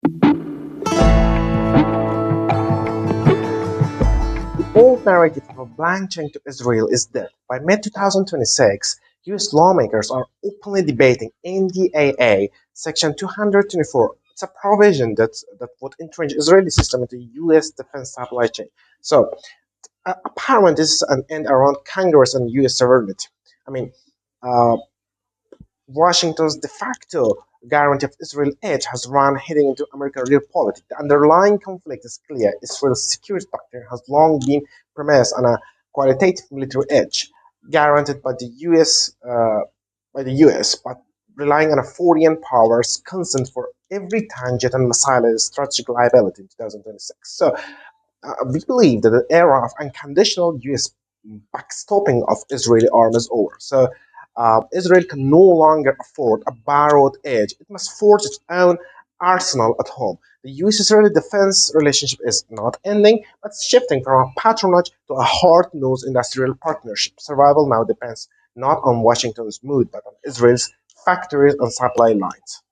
The old narrative of a blank check to Israel is dead. By mid-2026, US lawmakers are openly debating NDAA Section 224. It's a provision that would entrench Israeli system into US defense supply chain. So, apparently, this is an end around Congress and US sovereignty. I mean, uh, Washington's de facto guarantee of Israel's edge has run heading into American realpolitik. The underlying conflict is clear. Israel's security doctrine has long been premised on a qualitative military edge, guaranteed by the US, but relying on a foreign power's consent for every tangent and missile is strategic liability in 2026. So we believe that the era of unconditional U.S. backstopping of Israeli arms is over. So Israel can no longer afford a borrowed edge. It must forge its own arsenal at home. The U.S.-Israeli defense relationship is not ending, but shifting from a patronage to a hard-nosed industrial partnership. Survival now depends not on Washington's mood, but on Israel's factories and supply lines.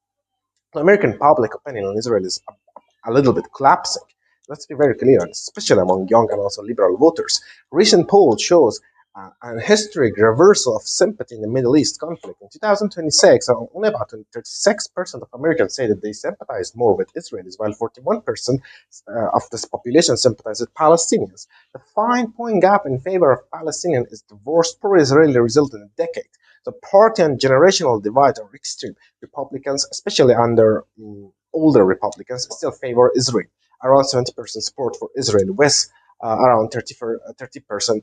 The American public opinion on Israel is a little bit collapsing. Let's be very clear, especially among young and also liberal voters. Recent poll shows a historic reversal of sympathy in the Middle East conflict. In 2026, only about 36% of Americans say that they sympathize more with Israelis, while 41% of this population sympathize with Palestinians. The 5-point gap in favor of Palestinians is the worst pro-Israeli result in a decade. The party and generational divide are extreme. Republicans, especially under older Republicans, still favor Israel. Around 70% support for Israel, with around 30%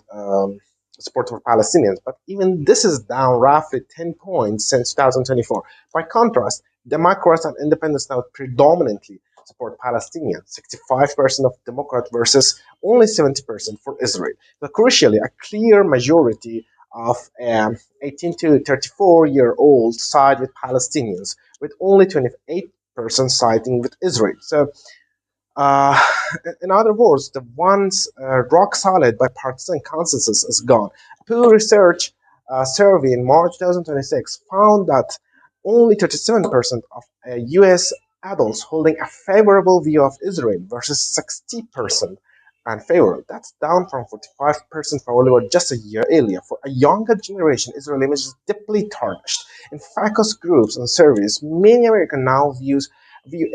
support for Palestinians. But even this is down roughly 10 points since 2024. By contrast, Democrats and independents now predominantly support Palestinians, 65% of Democrats versus only 70% for Israel. But crucially, a clear majority of 18 to 34-year-olds side with Palestinians, with only 28% siding with Israel. So uh, in other words, the once rock solid bipartisan consensus is gone. A Pew Research survey in March 2026 found that only 37% of US adults holding a favorable view of Israel versus 60% unfavorable. That's down from 45% for Oliver just a year earlier. For a younger generation, Israel image is deeply tarnished. In focus groups and surveys, many Americans now view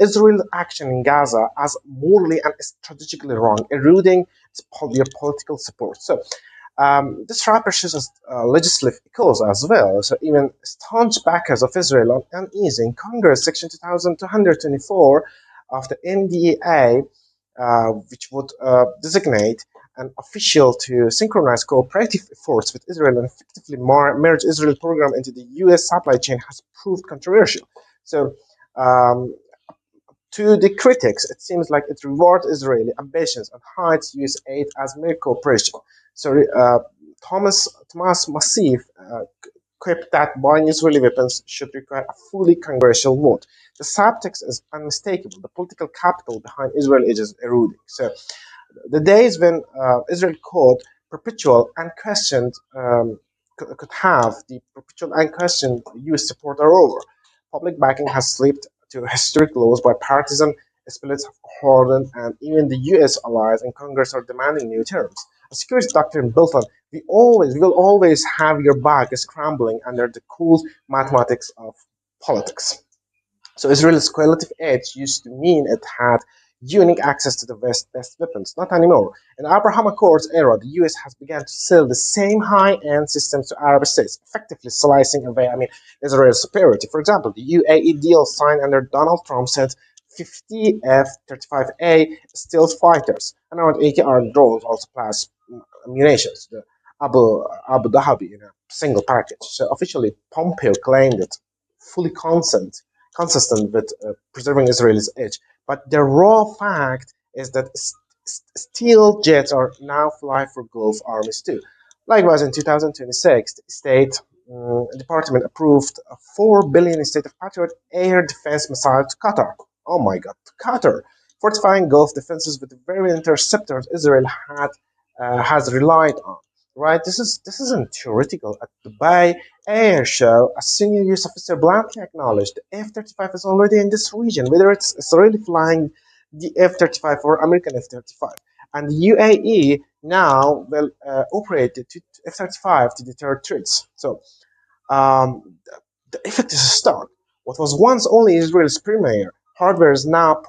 Israel's action in Gaza as morally and strategically wrong, eroding their political support. So this rapper shows us legislative echoes as well. So even staunch backers of Israel are uneasy. In Congress, Section 2224 of the NDAA, which would designate an official to synchronize cooperative efforts with Israel and effectively merge Israel program into the U.S. supply chain, has proved controversial. So um, to the critics, it seems like it rewards Israeli ambitions and hides US aid as mere cooperation. So Thomas Massif quipped that buying Israeli weapons should require a fully congressional vote. The subtext is unmistakable. The political capital behind Israel is eroding. So the days when Israel perpetual unquestioned could have the perpetual unquestioned US support are over. Public backing has slipped to historic lows by partisan splits have hardened, and even the US allies and Congress are demanding new terms. A security doctrine built on we will always have your back is crumbling under the cool mathematics of politics. So Israel's qualitative edge used to mean it had unique access to the West's best weapons. Not anymore. In the Abraham Accords era, the US has begun to sell the same high-end systems to Arab states, effectively slicing away, Israel's superiority. For example, the UAE deal signed under Donald Trump sent 50 F-35A stealth fighters and around 80 armed drones, also plus munitions. The Abu Dhabi in a single package. So officially, Pompeo claimed it fully consistent with preserving Israel's edge. But the raw fact is that steel jets are now fly for Gulf armies too. Likewise, in 2026, the State Department approved a 4 billion state of Patriot air defense missile to Qatar. Oh my God, to Qatar, fortifying Gulf defenses with the very interceptors Israel has relied on. right? This isn't theoretical. At the Dubai Air Show, a senior US officer bluntly acknowledged the F-35 is already in this region, whether it's Israeli flying the F-35 or American F-35. And the UAE now will operate the F-35 to deter threats. So um, the effect is stark. What was once only Israel's premier hardware is now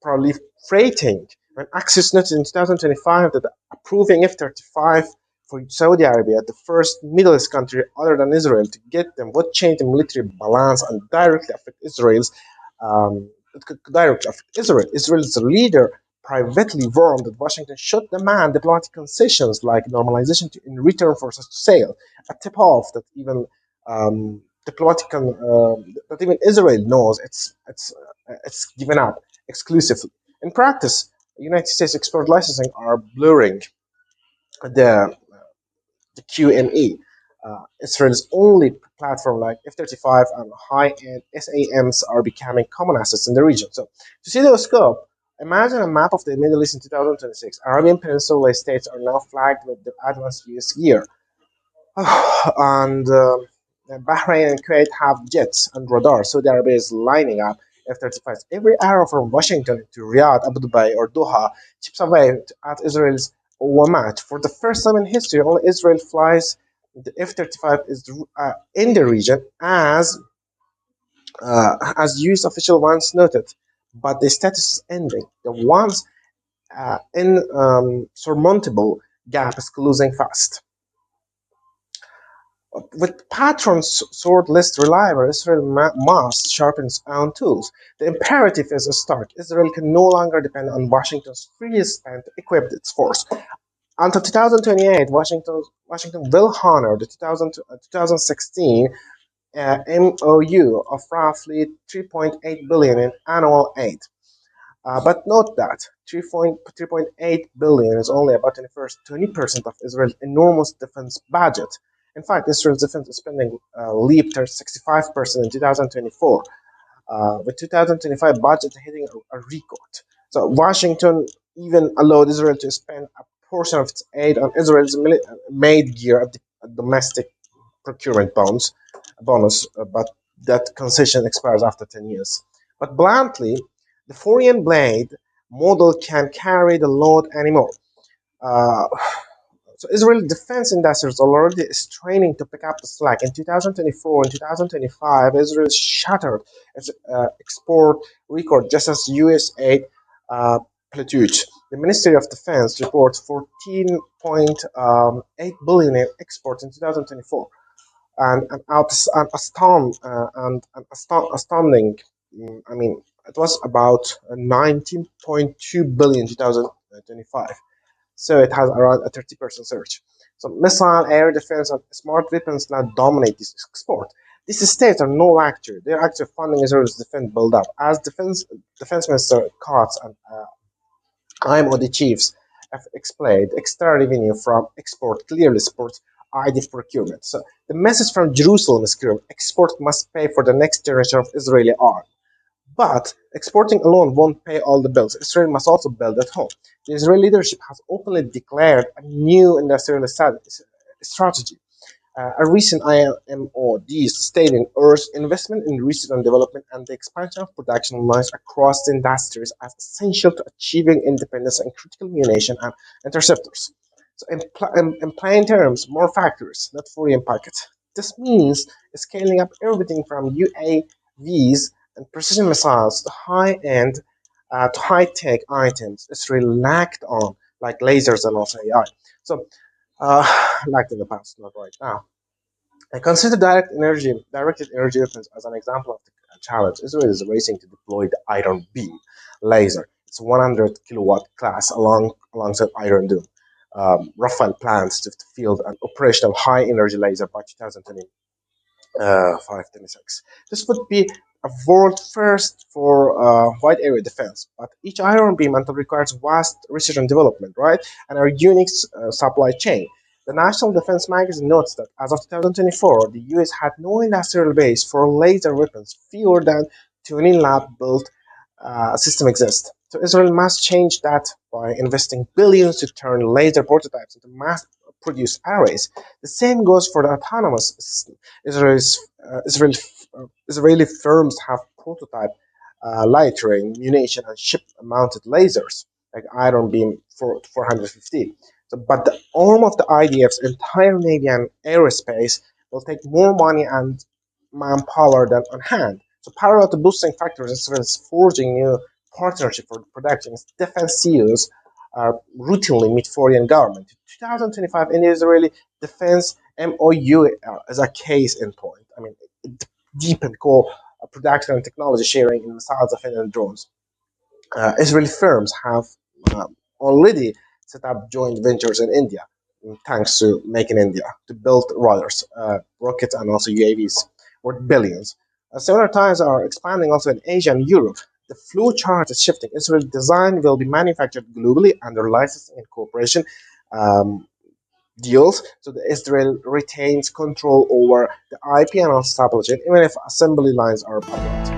proliferating. When Axios noted in 2025 that approving F-35 for Saudi Arabia, the first Middle East country other than Israel, to get them would change the military balance and directly affect it could directly affect Israel. Israel's leader privately warned that Washington should demand diplomatic concessions like normalization in return for such sale. A tip off that even diplomatic that even Israel knows it's given up exclusively. In practice, United States export licensing are blurring the QME. Israel's only platform like F-35 and high-end SAMs are becoming common assets in the region. So, to see the scope, imagine a map of the Middle East in 2026. Arabian Peninsula states are now flagged with the advanced US gear. and Bahrain and Kuwait have jets and radar. Saudi Arabia is lining up F-35s. Every arrow from Washington to Riyadh, Abu Dhabi, or Doha chips away at Israel's Wamat. For the first time in history, only Israel flies the F-35 is in the region, as U.S. official once noted. But the status is ending. The once insurmountable gap is closing fast. With patrons sword less reliable, Israel must sharpen its own tools. The imperative is stark. Israel can no longer depend on Washington's free spend to equip its force. Until 2028, Washington will honor the 2016 MOU of roughly 3.8 billion in annual aid. But note that 3.8 billion is only about 20% of Israel's enormous defense budget. In fact, Israel's defense spending leaped to 65% in 2024, with 2025 budget hitting a record. So Washington even allowed Israel to spend a portion of its aid on Israel's made gear at the domestic procurement bonus, but that concession expires after 10 years. But bluntly, the foreign blade model can't carry the load anymore. Uh, so Israel defense industries already is training to pick up the slack. In 2024 and 2025, Israel shattered its export record just as USA plateaued. The Ministry of Defense reports 14.8 billion in exports in 2024, and astounding. I mean, it was about 19.2 billion in 2025. So it has around a 30% surge. So missile, air defense, and smart weapons now dominate this export. These states are no actor. They're actually funding Israel's defense build up. As defense minister Katz and IMOD chiefs have explained, extra revenue from export clearly supports IDF procurement. So the message from Jerusalem is clear: export must pay for the next generation of Israeli army. But exporting alone won't pay all the bills. Israel must also build at home. The Israeli leadership has openly declared a new industrial strategy. A recent IMOD statement urged investment in research and development and the expansion of production lines across the industries as essential to achieving independence in critical munition and interceptors. So, in plain terms, more factories, not foreign pockets. This means scaling up everything from UAVs and precision missiles to high tech items Israel lacked on, like lasers and also AI. So, lacked in the past, not right now. I consider directed energy weapons as an example of the challenge. Israel is racing to deploy the Iron Beam laser. It's a 100 kilowatt class alongside Iron Dome. Rafael plans to field an operational high energy laser by 2020, 526. This would be a world first for wide area defense, but each iron beam until requires vast research and development, right? And a unique supply chain. The National Defense Magazine notes that as of 2024, the US had no industrial base for laser weapons. Fewer than 20 lab built system exist. So Israel must change that by investing billions to turn laser prototypes into mass produce arrays. The same goes for the autonomous. Israel's, Israeli firms have prototype lightering, munition, and ship-mounted lasers like Iron Beam 415. So, but the arm of the IDF's entire navy and aerospace will take more money and manpower than on hand. So, parallel to boosting factors, Israel is forging new partnership for production. Its defense CEOs routinely meet foreign government. In 2025, in the Israeli defense MOU as a case in point. I mean, it deepened production and technology sharing in missiles and drones. Israeli firms have already set up joint ventures in India, thanks to Make in India, to build radars, rockets, and also UAVs worth billions. Similar ties are expanding also in Asia and Europe. The flow chart is shifting. Israeli design will be manufactured globally under licensing and cooperation deals, so the Israel retains control over the IP and also supply chain, even if assembly lines are public.